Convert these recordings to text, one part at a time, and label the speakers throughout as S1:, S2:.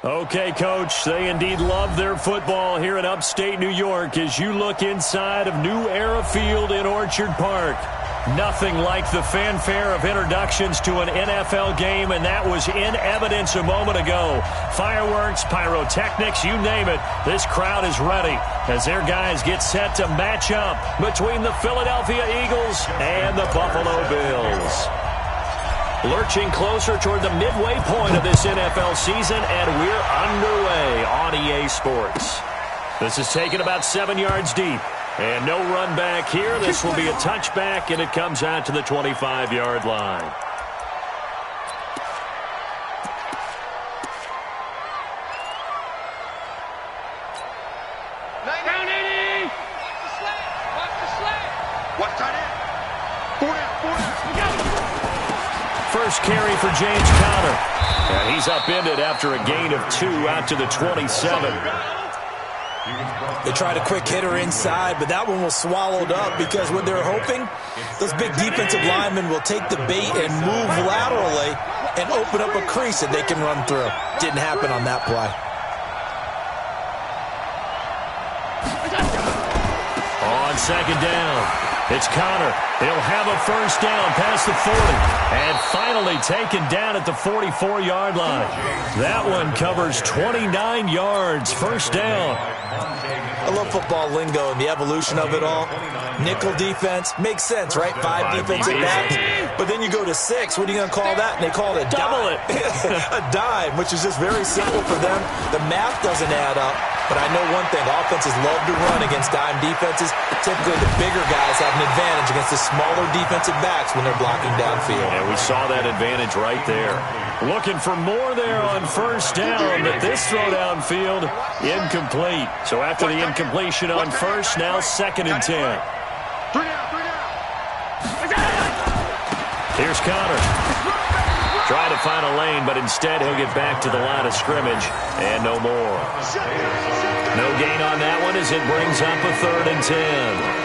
S1: Okay, Coach, they indeed love their football here in upstate New York as you look inside of New Era Field in Orchard Park. Nothing like the fanfare of introductions to an NFL game, and that was in evidence a moment ago. Fireworks, pyrotechnics, you name it. This crowd is ready as their guys get set to match up between the Philadelphia Eagles and the Buffalo Bills. Lurching closer toward the midway point of this NFL season, and we're underway on EA Sports. This is taken about 7 yards deep. And no run back here. This will be a touchback, and it comes out to the 25-yard line. First carry for James Conner. And he's upended after a gain of 2 out to the 27.
S2: They tried a quick hitter inside, but that one was swallowed up because what they're hoping, those big defensive linemen will take the bait and move laterally and open up a crease that they can run through. Didn't happen on that play.
S1: On second down, it's Conner. He'll have a first down past the 40 and finally taken down at the 44-yard line. That one covers 29 yards, first down.
S2: I love football lingo and the evolution of it all. Nickel defense makes sense, right? 5 defensive backs. But then you go to 6. What are you going to call that? And they call it a
S1: double
S2: dime. A dime, which is just very simple for them. The math doesn't add up. But I know one thing. Offenses love to run against dime defenses. Typically, the bigger guys have an advantage against the smaller defensive backs when they're blocking downfield.
S1: And we saw that advantage right there. Looking for more there on first down, but this throw downfield, incomplete. So after the incompletion on first, now 2nd and 10. Here's Conner. Trying to find a lane, but instead he'll get back to the line of scrimmage, and no more. No gain on that one as it brings up a 3rd and 10.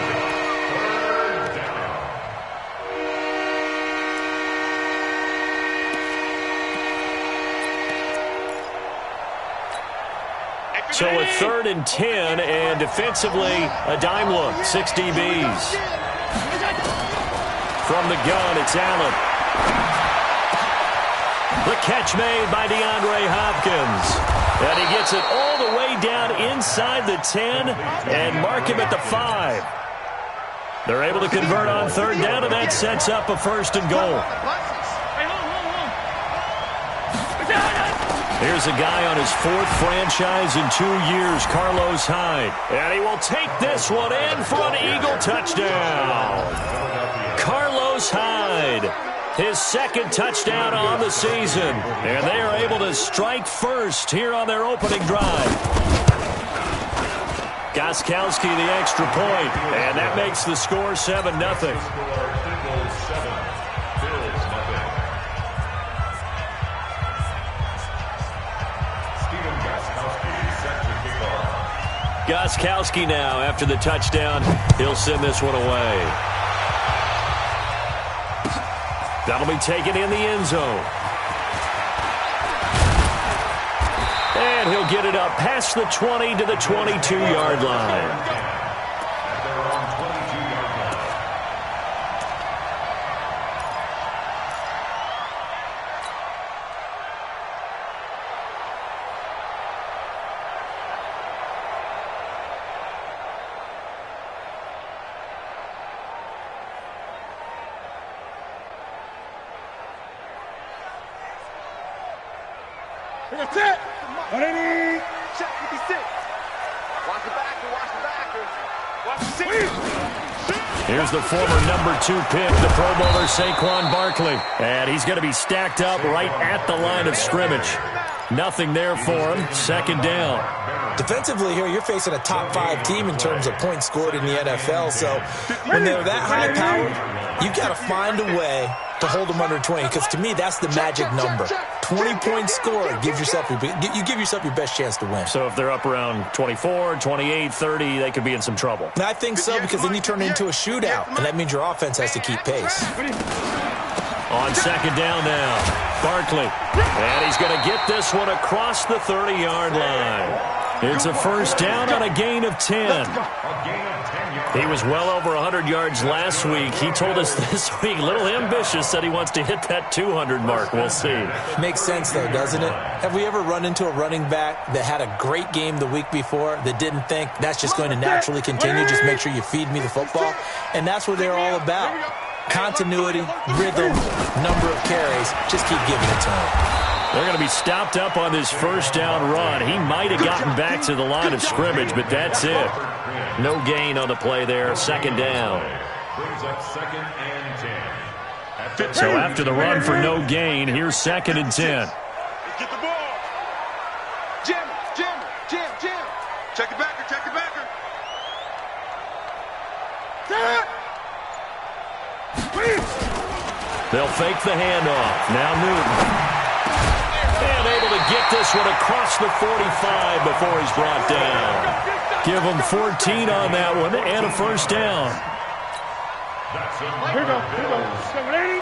S1: So a 3rd and 10, and defensively, a dime look, 6 DBs. From the gun, it's Allen. The catch made by DeAndre Hopkins. And he gets it all the way down inside the 10 and mark him at the 5. They're able to convert on 3rd down, and that sets up a 1st and goal. Here's a guy on his 4th franchise in 2 years, Carlos Hyde. And he will take this one in for an Eagle touchdown. Carlos Hyde, his 2nd touchdown on the season. And they are able to strike first here on their opening drive. Gostkowski the extra point, and that makes the score 7-0. Gostkowski now, after the touchdown, he'll send this one away. That'll be taken in the end zone. And he'll get it up past the 20 to the 22-yard line.
S3: That's it. 180. Check 56. Watch the backer. Watch the backer. Watch the 6.
S1: Here's the former number 2 pick, the Pro Bowler Saquon Barkley. And he's going to be stacked up right at the line of scrimmage. Nothing there for him. 2nd down.
S2: Defensively here, you're facing a top 5 team in terms of points scored in the NFL. So when they're that high-powered, you've got to find a way to hold them under 20, because to me, that's the magic number. 20 points scored, you give yourself your best chance to win.
S1: So if they're up around 24, 28, 30, they could be in some trouble.
S2: And I think so, because then you turn it into a shootout, and that means your offense has to keep pace.
S1: On 2nd down now, Barkley. And he's going to get this one across the 30-yard line. It's a first down on a gain of 10. He was well over 100 yards last week. He told us this week, a little ambitious, said he wants to hit that 200 mark. We'll see.
S2: Makes sense, though, doesn't it? Have we ever run into a running back that had a great game the week before that didn't think that's just going to naturally continue? Just make sure you feed me the football. And that's what they're all about. Continuity, rhythm, number of carries. Just keep giving it to him.
S1: They're going to be stopped up on this first down run. He might have gotten back to the line of scrimmage, but that's it. No gain on the play there. Second down. So after the run for no gain, here's 2nd and 10.
S3: Get the ball. Jim. Check it backer.
S1: They'll fake the handoff. Now Newton. And able to get this one across the 45 before he's brought down. Give him 14 on that one and a first down.
S3: Here we go.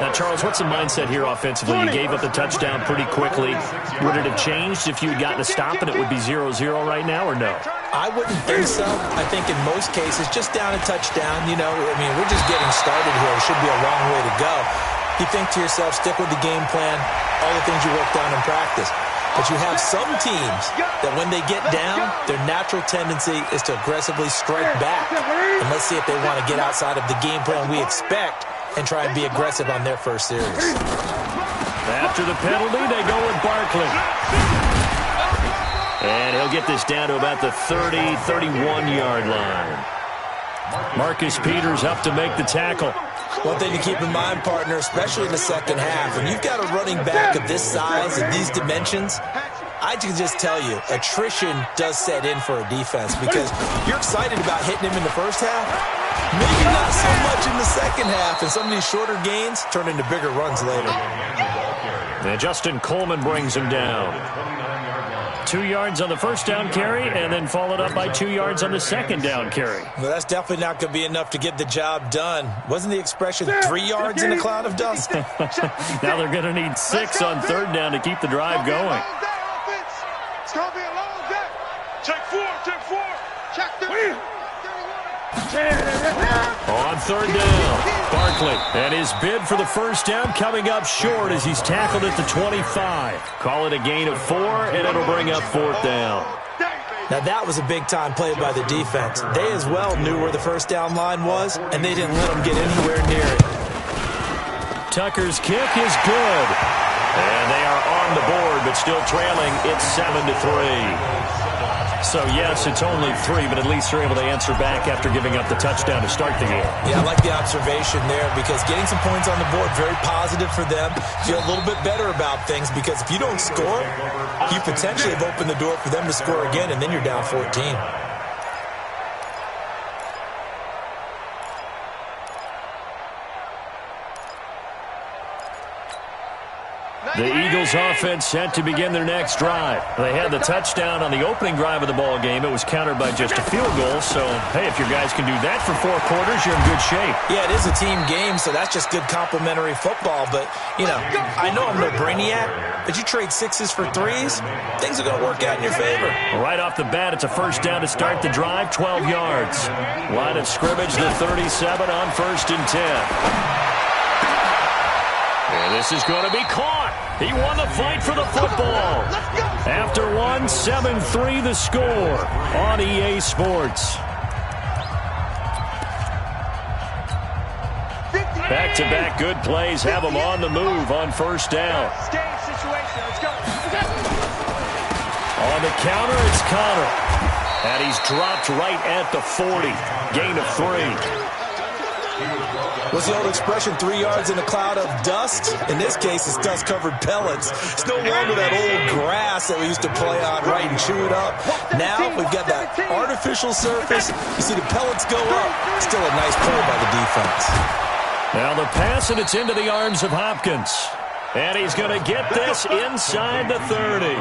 S1: Now, Charles, what's the mindset here offensively? You gave up the touchdown pretty quickly. Would it have changed if you had gotten a stop and it would be 0-0 right now, or no?
S2: I wouldn't think so. I think in most cases, just down a touchdown, you know, I mean, we're just getting started here. It should be a long way to go. You think to yourself, stick with the game plan, all the things you worked on in practice. But you have some teams that when they get down, their natural tendency is to aggressively strike back. And let's see if they want to get outside of the game plan we expect and try and be aggressive on their first series.
S1: After the penalty, they go with Barkley. And he'll get this down to about the 30, 31-yard line. Marcus Peters up to make the tackle.
S2: One thing to keep in mind, partner, especially in the second half, when you've got a running back of this size and these dimensions, I can just tell you, attrition does set in for a defense because you're excited about hitting him in the first half. Maybe not so much in the second half, and some of these shorter gains turn into bigger runs later.
S1: And Justin Coleman brings him down. 2 yards on the first down carry, and then followed up by 2 yards on the second down carry.
S2: Well, that's definitely not going to be enough to get the job done. Wasn't the expression 3 yards in a cloud of dust?
S1: Now they're going to need 6 on third down to keep the drive going.
S3: It's going to be a long day. Check 4. Check 3.
S1: On third down, Barkley. And his bid for the first down coming up short as he's tackled at the 25. Call it a gain of 4, and it'll bring up fourth down.
S2: Now, that was a big-time play by the defense. They as well knew where the first down line was, and they didn't let them get anywhere near it.
S1: Tucker's kick is good. And they are on the board, but still trailing. It's 7-3. So, yes, it's only 3, but at least they're able to answer back after giving up the touchdown to start the game.
S2: Yeah, I like the observation there because getting some points on the board, very positive for them. Feel a little bit better about things because if you don't score, you potentially have opened the door for them to score again, and then you're down 14.
S1: The Eagles offense set to begin their next drive. They had the touchdown on the opening drive of the ball game. It was countered by just a field goal. So, hey, if your guys can do that for 4 quarters, you're in good shape.
S2: Yeah, it is a team game, so that's just good complimentary football. But, you know, I know I'm no brainiac, but you trade 6s for 3s, things are going to work out in your favor.
S1: Right off the bat, it's a first down to start the drive, 12 yards. Line of scrimmage, the 37 on 1st and 10. And this is going to be caught. He won the fight for the football. After 1, 7-3 the score on EA Sports. Back-to-back good plays have him on the move on first down. On the counter, it's Connor. And he's dropped right at the 40. Gain of 3.
S2: What's the old expression, 3 yards in a cloud of dust? In this case, it's dust-covered pellets. It's no longer that old grass that we used to play on, right, and chew it up. Now we've got that artificial surface. You see the pellets go up. Still a nice play by the defense.
S1: Now the pass, and it's into the arms of Hopkins. And he's going to get this inside the 30. A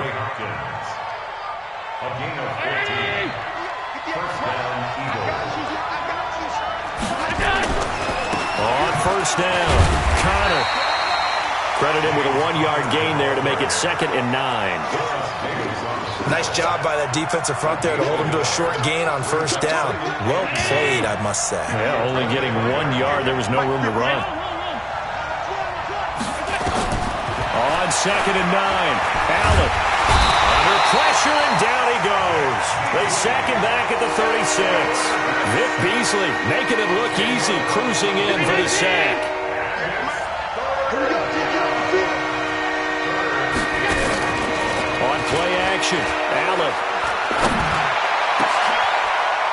S1: gain of 14. First down, Eagles. On first down, Connor. Credit him with a 1-yard gain there to make it 2nd and 9.
S2: Nice job by that defensive front there to hold him to a short gain on 1st down. Well played, I must say.
S1: Yeah, only getting 1 yard. There was no room to run. On 2nd and 9, Allen under pressure, and down he goes. They sack him back at the 36. Vic Beasley making it look easy, cruising in for the sack. On play action, Allen.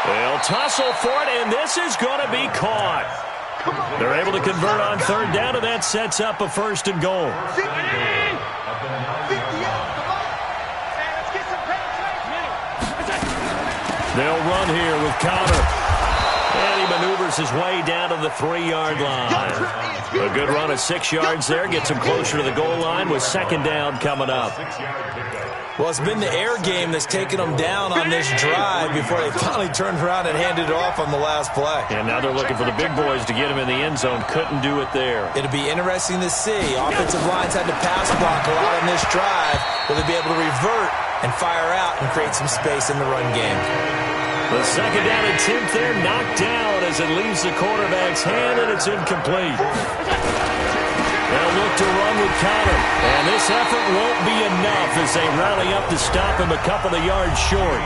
S1: They'll tussle for it, and this is going to be caught. They're able to convert on 3rd down, and that sets up a 1st and goal. They'll run here with Connor. And he maneuvers his way down to the 3-yard line. A good run of 6 yards there. Gets him closer to the goal line with 2nd down coming up.
S2: Well, it's been the air game that's taken them down on this drive before they finally turned around and handed it off on the last play.
S1: And now they're looking for the big boys to get him in the end zone. Couldn't do it there.
S2: It'll be interesting to see. Offensive lines had to pass block a lot on this drive. Will they be able to revert and fire out and create some space in the run game?
S1: The 2nd down attempt there knocked down as it leaves the quarterback's hand, and it's incomplete. They'll look to run with Connor, and this effort won't be enough as they rally up to stop him a couple of yards short.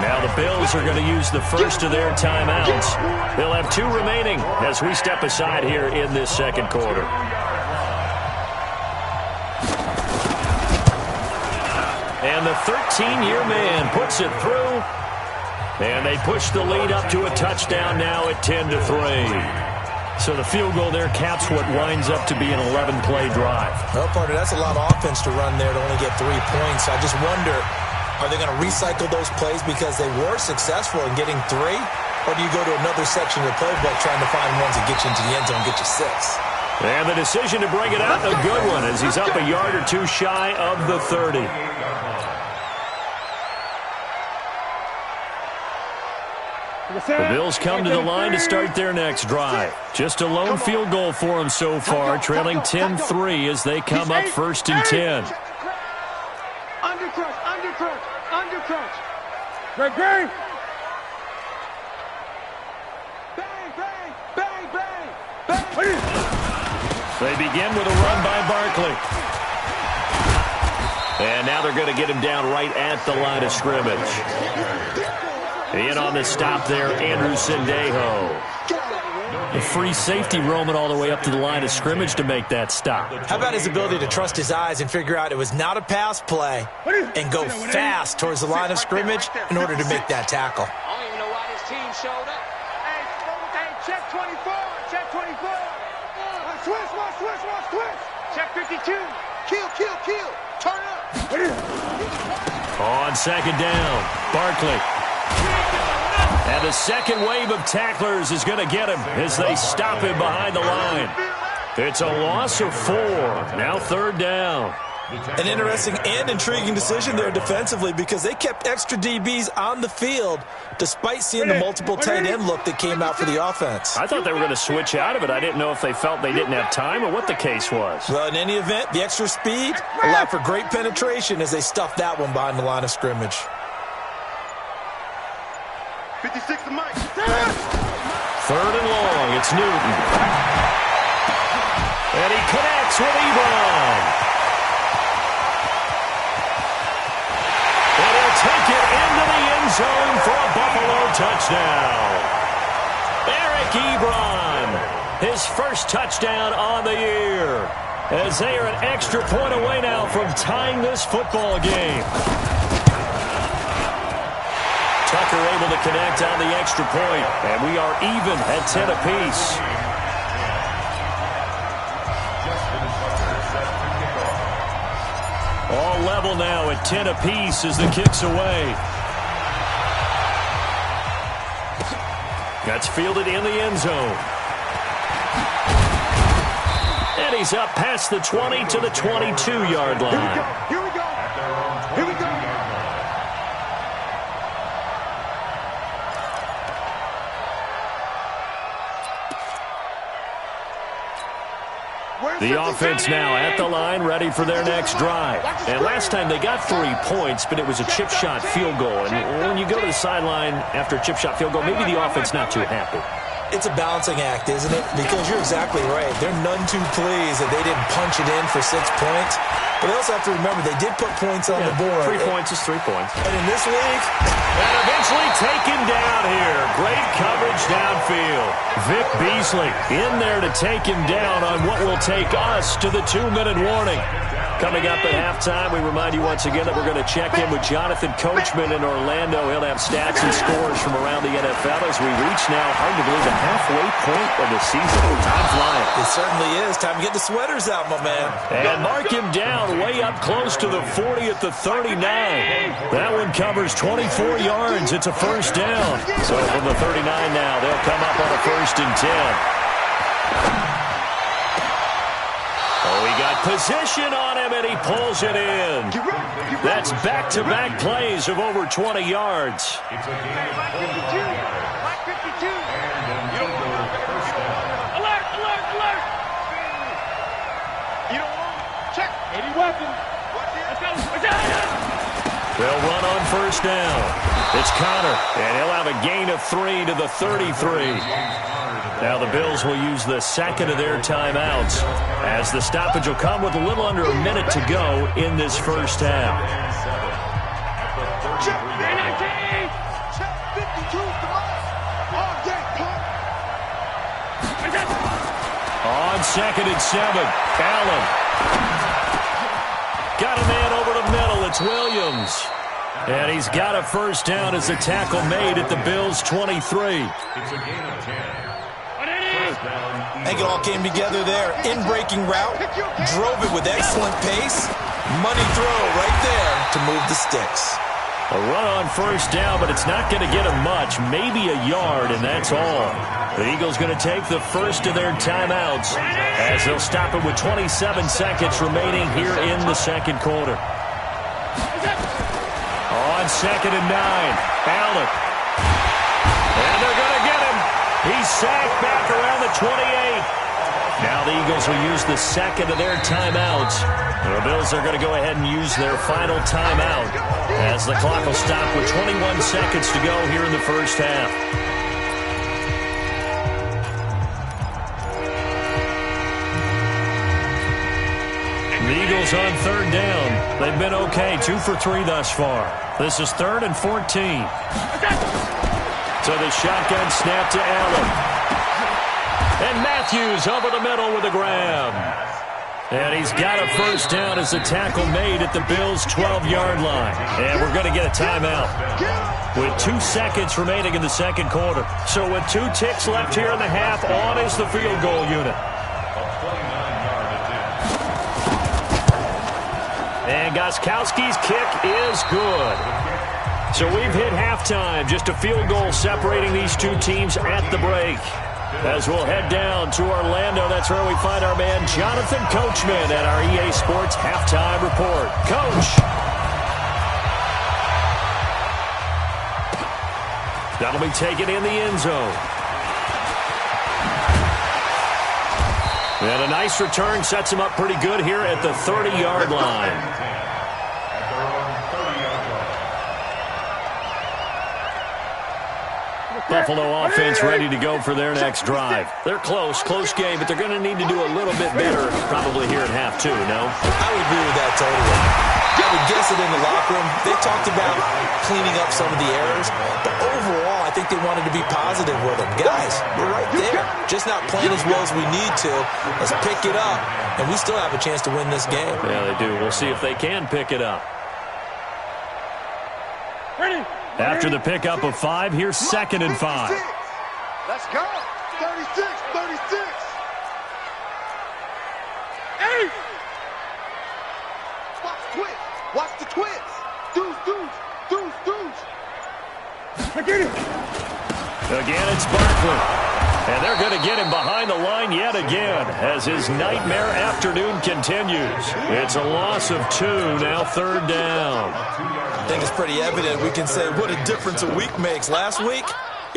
S1: Now the Bills are going to use the first of their timeouts. They'll have 2 remaining as we step aside here in this 2nd quarter. And the 13-year man puts it through. And they push the lead up to a touchdown now at 10-3. So the field goal there caps what winds up to be an 11-play drive.
S2: Well, partner, that's a lot of offense to run there to only get 3 points. I just wonder, are they going to recycle those plays because they were successful in getting 3? Or do you go to another section of the playbook trying to find ones that get you into the end zone and get you 6?
S1: And the decision to bring it out, a good one, as he's up a yard or 2 shy of the 30. The Bills come to the line to start their next drive. Just a lone field goal for them so far, trailing 10-3 as they come up 1st and 10.
S3: Undercrunch. Great. Bang.
S1: They begin with a run by Barkley. And now they're going to get him down right at the line of scrimmage. In on the stop there, Andrew Sendejo. A free safety roaming all the way up to the line of scrimmage to make that stop.
S2: How about his ability to trust his eyes and figure out it was not a pass play and go fast towards the line of scrimmage in order to make that tackle?
S3: I don't even know why this team showed up. Hey, check 24. Switch. Check 52. Kill. Turn up.
S1: On 2nd down, Barkley. And the second wave of tacklers is going to get him as they stop him behind the line. It's a loss of 4. Now 3rd down.
S2: An interesting and intriguing decision there defensively because they kept extra DBs on the field despite seeing the multiple tight end look that came out for the offense.
S1: I thought they were going to switch out of it. I didn't know if they felt they didn't have time or what the case was.
S2: Well, in any event, the extra speed allowed for great penetration as they stuffed that one behind the line of scrimmage.
S3: 56 to Mike.
S1: 3rd and long. It's Newton. And he connects with Ebron. And he'll take it into the end zone for a Buffalo touchdown. Eric Ebron, his first touchdown on the year, as they are an extra point away now from tying this football game. Tucker able to connect on the extra point, and we are even at 10 apiece. All level now at 10 apiece as the kick's away. That's fielded in the end zone. And he's up past the 20 to the 22-yard line.
S3: Here we go. Where
S1: The offense now at the line, ready for their next drive. And last time they got 3 points, but it was a chip shot field goal. And when you go to the sideline after a chip shot field goal, maybe the offense not too happy.
S2: It's a balancing act, isn't it? Because you're exactly right. They're none too pleased that they didn't punch it in for 6 points. But they also have to remember they did put points on the board.
S1: 3 points is 3 points.
S2: And in this league...
S1: And eventually taken down here. Great coverage downfield. Vic Beasley in there to take him down on what will take us to the 2-minute warning. Coming up at halftime, we remind you once again that we're going to check in with Jonathan Coachman in Orlando. He'll have stats and scores from around the NFL as we reach now, hard to believe, the halfway point of the season. Time flying.
S2: It certainly is. Time to get the sweaters out, my man.
S1: And mark him down way up close to the 40 at the 39. That one covers 24 yards. It's a first down. So from the 39 now, they'll come up on a 1st and 10. Oh, he got position on him, and he pulls it in. That's back-to-back plays of over 20 yards.
S3: Alert, alert, alert. You don't want to check. Any weapon. Let's go.
S1: They'll run on 1st down. It's Connor, and he'll have a gain of 3 to the 33. Now the Bills will use the second of their timeouts as the stoppage will come with a little under a minute to go in this first half.
S3: Check 52
S1: On 2nd and 7, Allen. Got a man over the middle. It's Williams. And he's got a first down as the tackle made at the Bills' 23.
S4: It's a gain of 10.
S2: I think it all came together there. In-breaking route, drove it with excellent pace. Money throw right there to move the sticks.
S1: A run on 1st down, but it's not going to get him much. Maybe a yard, and that's all. The Eagles going to take the first of their timeouts as they'll stop it with 27 seconds remaining here in the second quarter. On 2nd and 9, Allen. And they're going to get him. He's sacked back around the 28. Now the Eagles will use the second of their timeouts. The Bills are going to go ahead and use their final timeout as the clock will stop with 21 seconds to go here in the first half. The Eagles on 3rd down. They've been okay, 2 for 3 thus far. This is 3rd and 14. So the shotgun snap to Allen. And Matthews over the middle with a grab. And he's got a first down as the tackle made at the Bills' 12-yard line. And we're going to get a timeout with 2 seconds remaining in the second quarter. So with 2 ticks left here in the half, on is the field goal unit. And Gostkowski's kick is good. So we've hit halftime. Just a field goal separating these 2 teams at the break. As we'll head down to Orlando, that's where we find our man Jonathan Coachman at our EA Sports Halftime Report. Coach. That'll be taken in the end zone. And a nice return sets him up pretty good here at the 30-yard line. Buffalo offense ready to go for their next drive. They're close game, but they're going to need to do a little bit better probably here at half 2, no?
S2: I would agree with that totally. I would guess it in the locker room. They talked about cleaning up some of the errors, but overall, I think they wanted to be positive with them. Guys, we're right there. Just not playing as well as we need to. Let's pick it up, and we still have a chance to win this game.
S1: Yeah, they do. We'll see if they can pick it up.
S3: Ready?
S1: After the pickup of 5, here's 2nd and 5.
S3: Let's go. 36, 36. 8. Watch the twist. Watch the twist. Deuce.
S1: Again, it's Barkley. And they're going to get him behind the line yet again as his nightmare afternoon continues. It's a loss of 2, now 3rd down.
S2: I think it's pretty evident. We can say what a difference a week makes. Last week,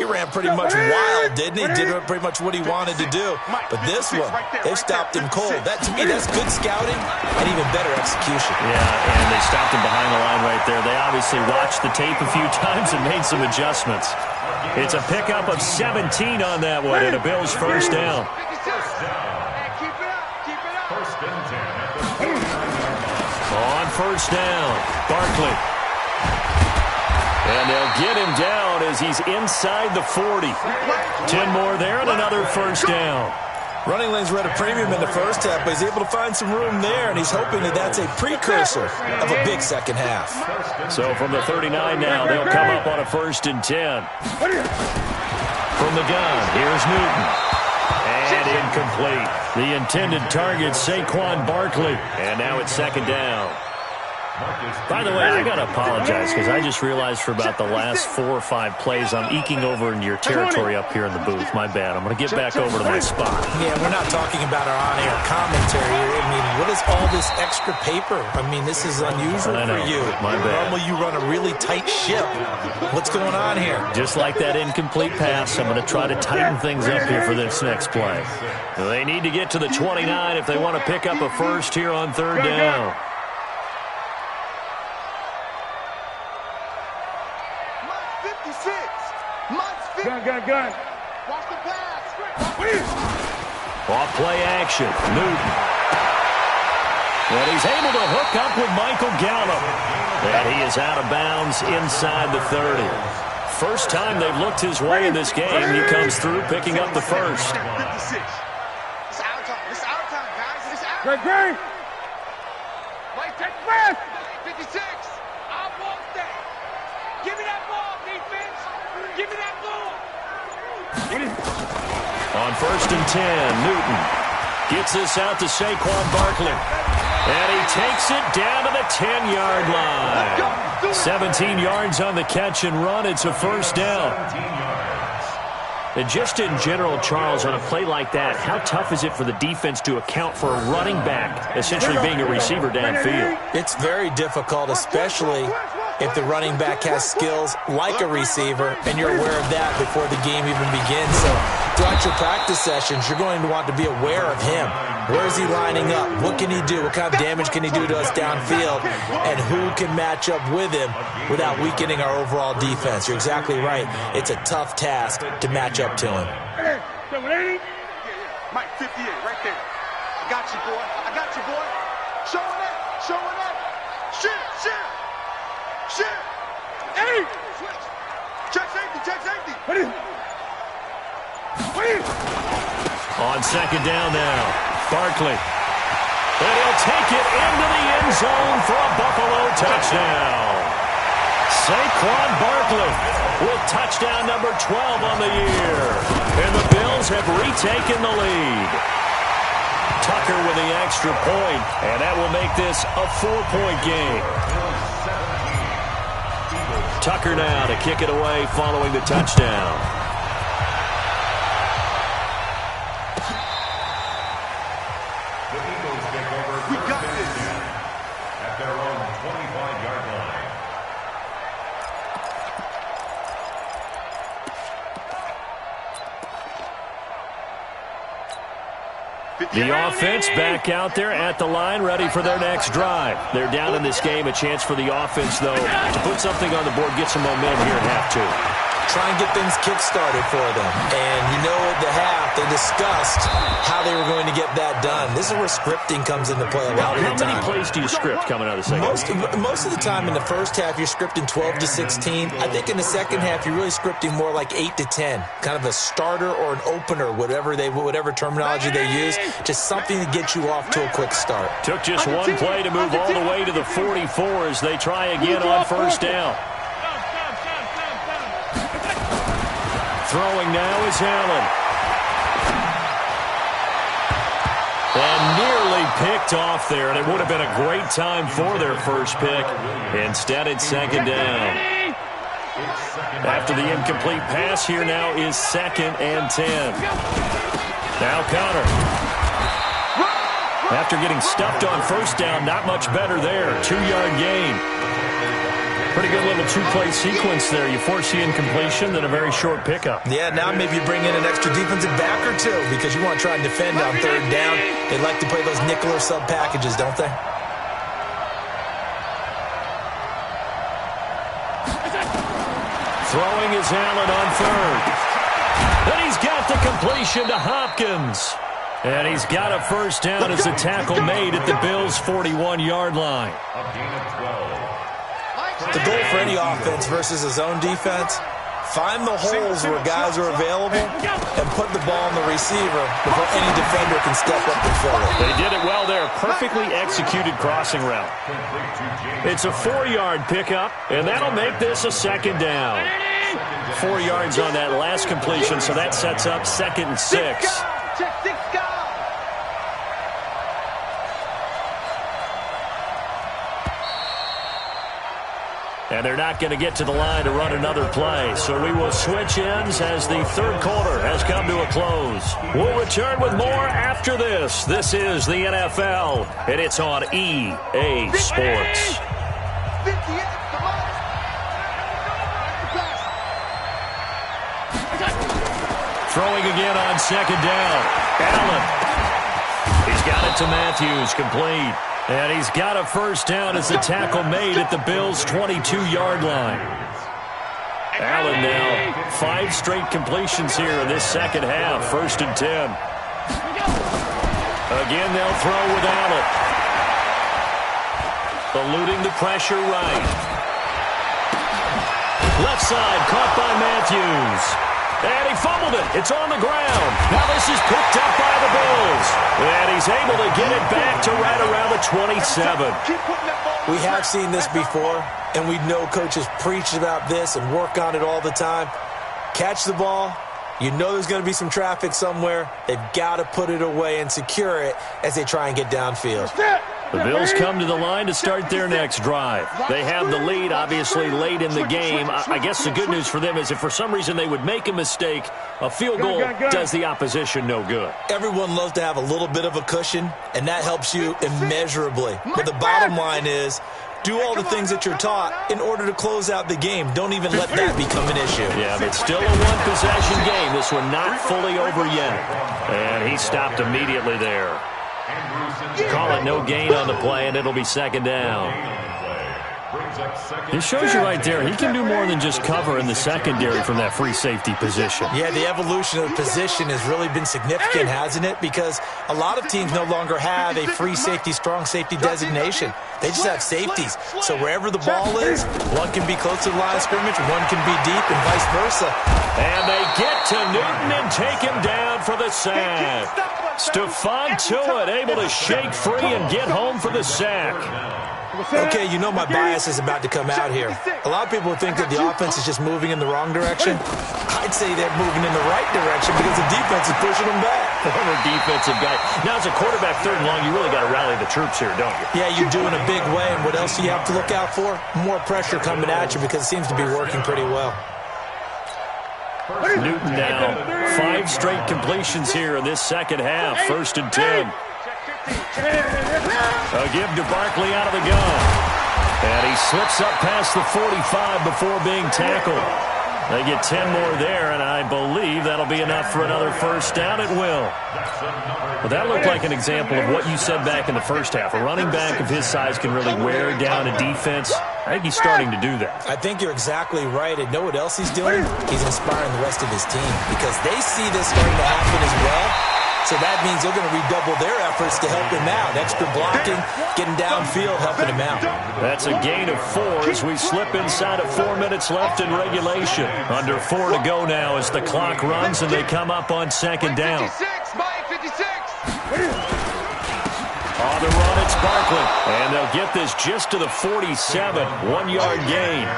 S2: He ran pretty much wild, didn't he? Did pretty much what he wanted to do. But this one, they've stopped him cold. That, to me, that's good scouting and even better execution.
S1: Yeah, and they stopped him behind the line right there. They obviously watched the tape a few times and made some adjustments. It's a pickup of 17 on that one, and a Bills first down. On first down, Barkley. And they'll get him down as he's inside the 40. 10 more there and another first down.
S2: Running lanes were at a premium in the first half, but he's able to find some room there, and he's hoping that that's a precursor of a big second half.
S1: So from the 39 now, they'll come up on a 1st and 10. From the gun, here's Newton. And incomplete. The intended target, Saquon Barkley. And now it's 2nd down. By the way, I got to apologize because I just realized for about the last 4 or 5 plays I'm eking over into your territory up here in the booth. My bad. I'm going to get back over to my spot.
S2: Yeah, we're not talking about our on-air commentary here. I mean, what is all this extra paper? I mean, this is unusual for you.
S1: My bad.
S2: Normally you run a really tight ship. What's going on here?
S1: Just like that incomplete pass, I'm going to try to tighten things up here for this next play. They need to get to the 29 if they want to pick up a first here on 3rd down.
S3: Gun. Watch the pass.
S1: Off play action. Newton. And he's able to hook up with Michael Gallup. And he is out of bounds inside the 30. First time they've looked his way in this game. He comes through picking up the first.
S3: 56. It's our time. It's our time, guys. It's our time. Great. Mike, take the pass. 56. I want that. Give me that ball, defense. Give me that ball.
S1: On 1st and 10, Newton gets this out to Saquon Barkley. And he takes it down to the 10-yard line. 17 yards on the catch and run. It's a first down. And just in general, Charles, on a play like that, how tough is it for the defense to account for a running back essentially being a receiver downfield?
S2: It's very difficult, especially if the running back has skills like a receiver, and you're aware of that before the game even begins. So throughout your practice sessions, you're going to want to be aware of him. Where is he lining up? What can he do? What kind of damage can he do to us downfield? And who can match up with him without weakening our overall defense? You're exactly right. It's a tough task to match up to him.
S3: Mike, 58, right there. I got you, boy. Showing it. Shit. Hey! Check safety.
S1: On 2nd down now, Barkley. And he'll take it into the end zone for a Buffalo touchdown. Saquon Barkley with touchdown number 12 on the year. And the Bills have retaken the lead. Tucker with the extra point, and that will make this a 4-point game. Tucker now to kick it away following the touchdown.
S4: The Eagles take over first and 10 at their own 25-yard line.
S1: The offense back out there at the line, ready for their next drive. They're down in this game. A chance for the offense, though, to put something on the board, get some momentum here at half 2.
S2: Try and get things kick-started for them. And you know at the half, they discussed how they were going to get that done. This is where scripting comes into play a lot of the time.
S1: How many plays do you script coming out of the second half?
S2: Most of the time in the first half, you're scripting 12 to 16. I think in the second half, you're really scripting more like 8 to 10. Kind of a starter or an opener, whatever terminology they use. Just something to get you off to a quick start.
S1: Took just one play to move all the way to the 44 as they try again on first down. Throwing now is Allen. And nearly picked off there, and it would have been a great time for their first pick. Instead, it's 2nd down. After the incomplete pass, here now is 2nd and 10. Now Connor. After getting stuffed on first down, not much better there. 2-yard gain. Pretty good little two-play sequence there. You force the incompletion, then a very short pickup.
S2: Yeah, now maybe you bring in an extra defensive back or two because you want to try and defend on third down. They like to play those nickel or sub packages, don't they?
S1: Throwing is Allen on third. And he's got the completion to Hopkins. And he's got a first down as a tackle made at the Bills' 41-yard line.
S2: The goal for any offense versus a zone defense, find the holes where guys are available and put the ball on the receiver before any defender can step up and fill it.
S1: They did it well there. Perfectly executed crossing route. It's a 4-yard pickup, and that'll make this a second down. 4 yards on that last completion, so that sets up 2nd and 6. And they're not going to get to the line to run another play. So we will switch ends as the third quarter has come to a close. We'll return with more after this. This is the NFL, and it's on EA Sports. Throwing again on second down. Allen. He's got it to Matthews, complete. And he's got a first down as the tackle made at the Bills' 22-yard line. Allen now 5 straight completions here in this second half. 1st and 10. Again, they'll throw with Allen. Eluding the pressure right. Left side, caught by Matthews. And he fumbled it. It's on the ground. Now this is picked up by the Bills. And he's able to get it back to right around the 27.
S2: We have seen this before, and we know coaches preach about this and work on it all the time. Catch the ball. You know there's going to be some traffic somewhere. They've got to put it away and secure it as they try and get downfield.
S1: The Bills come to the line to start their next drive. They have the lead, obviously, late in the game. I guess the good news for them is if for some reason they would make a mistake, a field goal does the opposition no good.
S2: Everyone loves to have a little bit of a cushion, and that helps you immeasurably. But the bottom line is, do all the things that you're taught in order to close out the game. Don't even let that become an issue.
S1: Yeah, but still a one-possession game. This one not fully over yet. And he stopped immediately there. Call it no gain on the play, and it'll be second down. It shows you right there, he can do more than just cover in the secondary from that free safety position.
S2: Yeah, the evolution of the position has really been significant, hasn't it? Because a lot of teams no longer have a free safety, strong safety designation. They just have safeties. So wherever the ball is, one can be close to the line of scrimmage, one can be deep, and vice versa.
S1: And they get to Newton and take him down for the sack. Stephon Tuitt able to shake free and get home for the sack.
S2: Okay, you know my bias is about to come out here. A lot of people think that the offense is just moving in the wrong direction. I'd say they're moving in the right direction because the defense is pushing them back.
S1: Former defensive guy. Now, as a quarterback, 3rd and long, you really got to rally the troops here, don't you?
S2: Yeah, you do in a big way. And what else do you have to look out for? More pressure coming at you because it seems to be working pretty well.
S1: Newton now 5 straight completions here in this second half. 1st and 10. A give to Barkley out of the gun. And he slips up past the 45 before being tackled. They get 10 more there, and I believe that'll be enough for another first down. It will. But that looked like an example of what you said back in the first half. A running back of his size can really wear down a defense. I think he's starting to do that.
S2: I think you're exactly right. And know what else he's doing? He's inspiring the rest of his team because they see this starting to happen as well. So that means they're going to redouble their efforts to help him out. Extra blocking, getting downfield, helping him out.
S1: That's a gain of 4 as we slip inside of 4 minutes left in regulation. Under 4 to go now as the clock runs and they come up on second down. On the run, it's Barkley. And they'll get this just to the 47. 1-yard gain.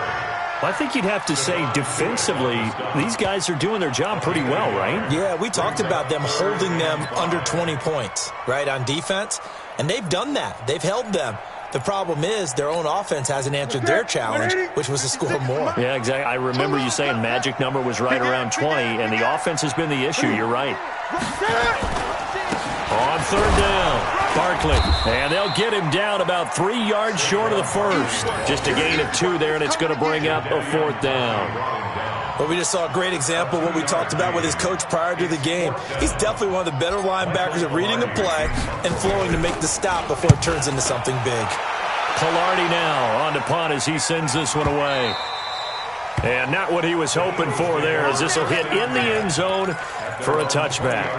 S1: I think you'd have to say defensively, these guys are doing their job pretty well, right?
S2: Yeah, we talked about them holding them under 20 points, right, on defense. And they've done that. They've held them. The problem is their own offense hasn't answered their challenge, which was to score more.
S1: Yeah, exactly. I remember you saying magic number was right around 20, and the offense has been the issue. You're right. On third down. Barkley, and they'll get him down about 3 yards short of the first. Just a gain of 2 there, and it's going to bring up a fourth down.
S2: Well, we just saw a great example of what we talked about with his coach prior to the game. He's definitely one of the better linebackers at reading a play and flowing to make the stop before it turns into something big.
S1: Pilardi now on to punt as he sends this one away. And not what he was hoping for there, as this will hit in the end zone for a touchback.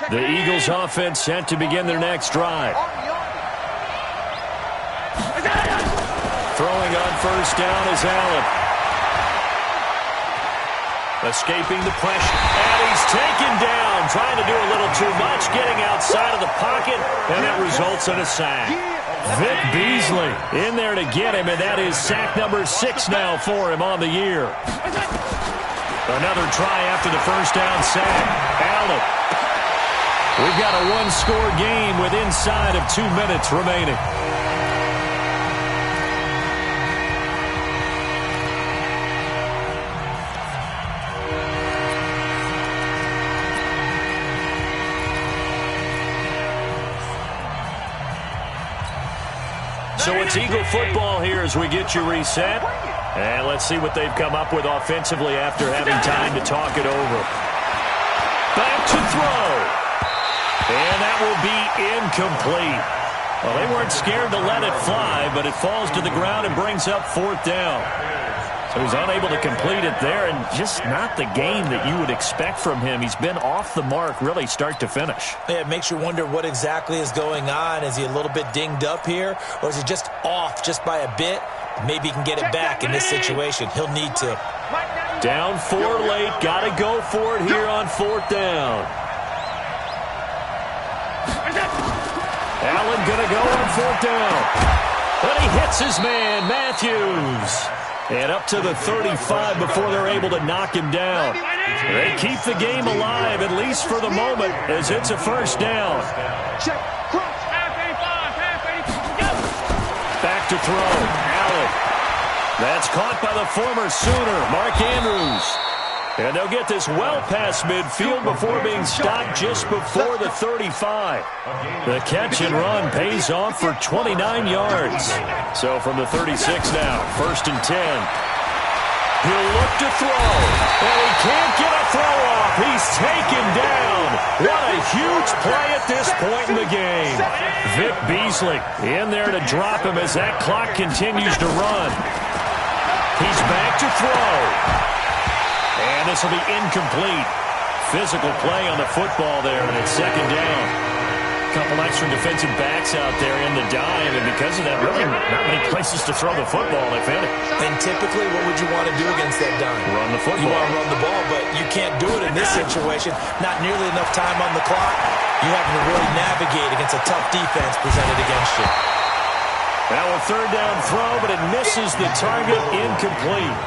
S1: The Eagles offense set to begin their next drive. Throwing on first down is Allen. Escaping the pressure. And he's taken down. Trying to do a little too much. Getting outside of the pocket. And that results in a sack. Vic Beasley in there to get him. And that is sack number 6 now for him on the year. Another try after the first down sack. Allen. We've got a one-score game with inside of 2 minutes remaining. So it's Eagle football here as we get you reset. And let's see what they've come up with offensively after having time to talk it over. Back to throw. And that will be incomplete. Well, they weren't scared to let it fly, but it falls to the ground and brings up fourth down. So he's unable to complete it there, and just not the game that you would expect from him. He's been off the mark really start to finish.
S2: Yeah, it makes you wonder what exactly is going on. Is he a little bit dinged up here, or is he just off just by a bit? Maybe he can get it back in this situation. He'll need to.
S1: Down 4 late. Got to go for it here on fourth down. Allen going to go on fourth down. But he hits his man, Matthews. And up to the 35 before they're able to knock him down. They keep the game alive, at least for the moment, as it's a first down. Back to throw. Allen. That's caught by the former Sooner, Mark Andrews. And they'll get this well past midfield before being stopped just before the 35. The catch and run pays off for 29 yards. So from the 36 now, first and 10. He'll look to throw. And he can't get a throw off. He's taken down. What a huge play at this point in the game. Vic Beasley in there to drop him as that clock continues to run. He's back to throw. And this will be incomplete. Physical play on the football there, and it's second down. A couple extra defensive backs out there in the dime, and because of that, really not many places to throw the football, if any.
S2: And typically, what would you want to do against that dime?
S1: Run the football.
S2: You want to run the ball, but you can't do it in this situation. Not nearly enough time on the clock. You having to really navigate against a tough defense presented against you.
S1: Now a third down throw, but it misses the target, incomplete.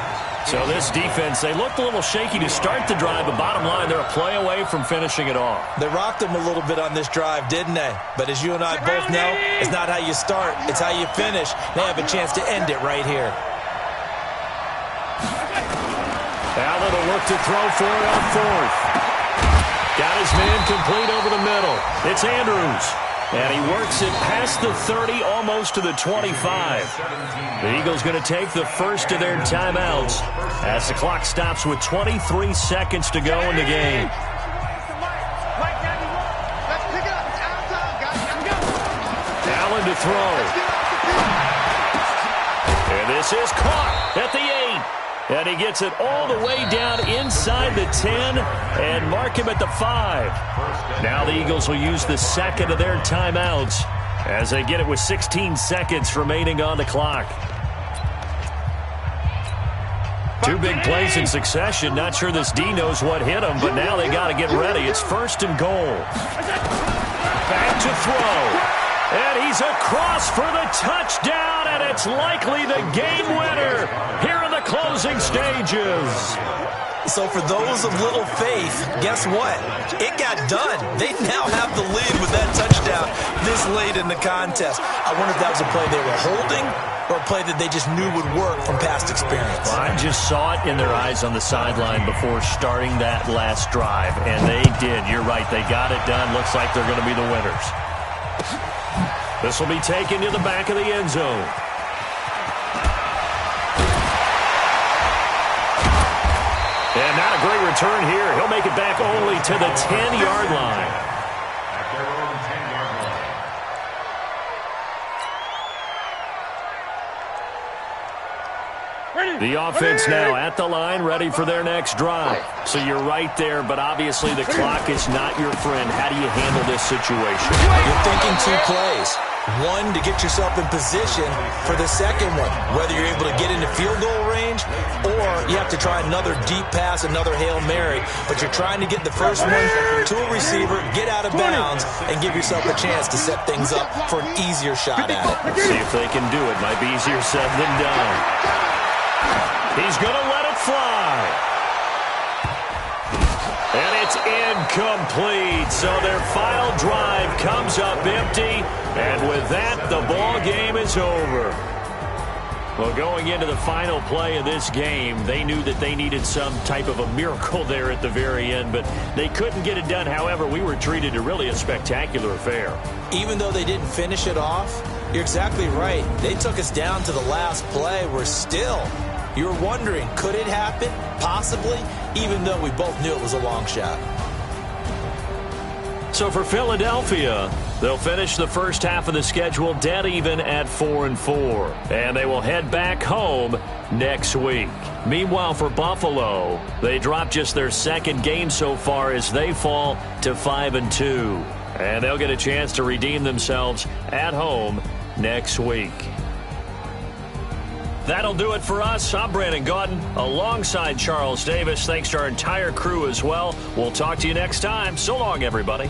S1: So this defense, they looked a little shaky to start the drive, but bottom line, they're a play away from finishing it off.
S2: They rocked them a little bit on this drive, didn't they? But as you and I both know, it's not how you start, it's how you finish. They have a chance to end it right here.
S1: Allen will look to throw for it on fourth. Got his man complete over the middle. It's Andrews. And he works it past the 30, almost to the 25. The Eagles going to take the first of their timeouts as the clock stops with 23 seconds to go in the game. Allen to throw. And this is caught at the 8. And he gets it all the way down inside the 10 and mark him at the 5. Now the Eagles will use the second of their timeouts as they get it with 16 seconds remaining on the clock. 2 big plays in succession. Not sure this D knows what hit him, but now they got to get ready. It's first and goal. Back to throw. And he's across for the touchdown, and it's likely the game winner here in the closing stages.
S2: So for those of little faith, guess what? It got done. They now have the lead with that touchdown this late in the contest. I wonder if that was a play they were holding or a play that they just knew would work from past experience.
S1: Well, I just saw it in their eyes on the sideline before starting that last drive, and they did. You're right. They got it done. Looks like they're going to be the winners. This will be taken to the back of the end zone. And not a great return here. He'll make it back only to the 10-yard line.
S4: At their own 10-yard line.
S1: The offense now at the line, ready for their next drive. So you're right there, but obviously the clock is not your friend. How do you handle this situation?
S2: You're thinking 2 plays. One, to get yourself in position for the second one, whether you're able to get into field goal range or you have to try another deep pass, another Hail Mary, but you're trying to get the first one to a receiver, get out of bounds, and give yourself a chance to set things up for an easier shot at it.
S1: Let's see if they can do it. Might be easier said than done. He's going to let it fly. And it's incomplete. So their final drive comes up empty. And with that, the ball game is over. Well, going into the final play of this game, they knew that they needed some type of a miracle there at the very end, but they couldn't get it done. However, we were treated to really a spectacular affair.
S2: Even though they didn't finish it off, you're exactly right. They took us down to the last play. We're still... You were wondering, could it happen? Possibly, even though we both knew it was a long shot.
S1: So for Philadelphia, they'll finish the first half of the schedule dead even at 4-4. And they will head back home next week. Meanwhile, for Buffalo, they dropped just their second game so far as they fall to 5-2. And they'll get a chance to redeem themselves at home next week. That'll do it for us. I'm Brandon Gaudin alongside Charles Davis. Thanks to our entire crew as well. We'll talk to you next time. So long, everybody.